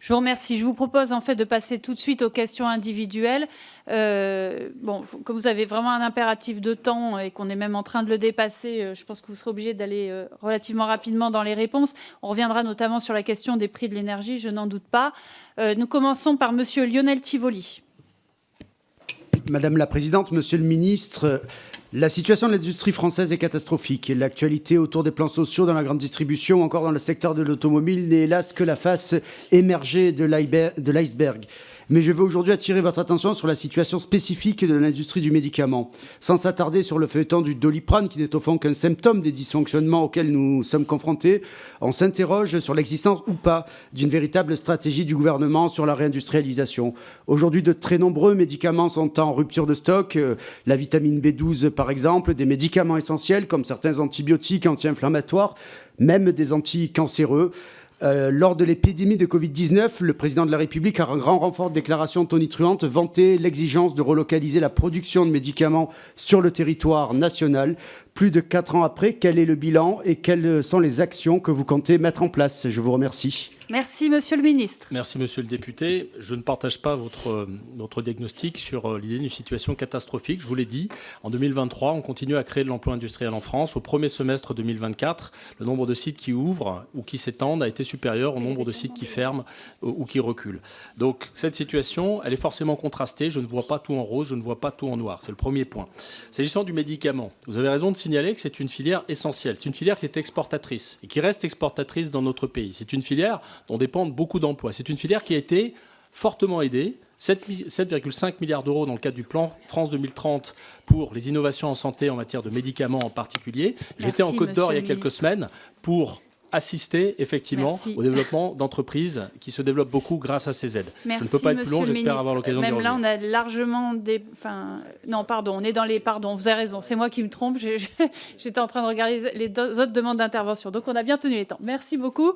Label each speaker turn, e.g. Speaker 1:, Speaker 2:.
Speaker 1: Je vous remercie. Je vous propose en fait de passer tout de suite aux questions individuelles. Comme vous avez vraiment un impératif de temps et qu'on est même en train de le dépasser, je pense que vous serez obligé d'aller relativement rapidement dans les réponses. On reviendra notamment sur la question des prix de l'énergie, je n'en doute pas. Nous commençons par Monsieur Lionel Tivoli.
Speaker 2: Madame la présidente, monsieur le ministre, la situation de l'industrie française est catastrophique. L'actualité autour des plans sociaux dans la grande distribution, encore dans le secteur de l'automobile, n'est hélas que la face émergée de l'iceberg. Mais je veux aujourd'hui attirer votre attention sur la situation spécifique de l'industrie du médicament. Sans s'attarder sur le feuilleton du Doliprane, qui n'est au fond qu'un symptôme des dysfonctionnements auxquels nous sommes confrontés, on s'interroge sur l'existence ou pas d'une véritable stratégie du gouvernement sur la réindustrialisation. Aujourd'hui, de très nombreux médicaments sont en rupture de stock. La vitamine B12, par exemple, des médicaments essentiels comme certains antibiotiques anti-inflammatoires, même des anticancéreux. Lors de l'épidémie de Covid-19, le président de la République, à un grand renfort de déclarations tonitruantes, vantait l'exigence de relocaliser la production de médicaments sur le territoire national. Plus de 4 ans après, quel est le bilan et quelles sont les actions que vous comptez mettre en place? Je vous remercie.
Speaker 1: Merci, Monsieur le ministre.
Speaker 3: Merci, monsieur le député. Je ne partage pas votre diagnostic sur l'idée d'une situation catastrophique. Je vous l'ai dit, en 2023, on continue à créer de l'emploi industriel en France. Au premier semestre 2024, le nombre de sites qui ouvrent ou qui s'étendent a été supérieur au nombre de sites qui ferment ou qui reculent. Donc, cette situation, elle est forcément contrastée. Je ne vois pas tout en rose, je ne vois pas tout en noir. C'est le premier point. S'agissant du médicament, vous avez raison de signaler que c'est une filière essentielle. C'est une filière qui est exportatrice et qui reste exportatrice dans notre pays. C'est une filière dont dépendent beaucoup d'emplois. C'est une filière qui a été fortement aidée, 7,5 milliards d'euros dans le cadre du plan France 2030 pour les innovations en santé en matière de médicaments en particulier. J'étais en Côte d'Or il y a quelques semaines pour assister effectivement au développement d'entreprises qui se développent beaucoup grâce à ces aides.
Speaker 1: Merci,
Speaker 3: je ne peux pas être plus long, j'espère avoir l'occasion d'y revenir.
Speaker 1: Même là, on a largement non, pardon, on est dans les... Pardon, vous avez raison, c'est moi qui me trompe. J'étais en train de regarder les autres demandes d'intervention. Donc, on a bien tenu les temps. Merci beaucoup.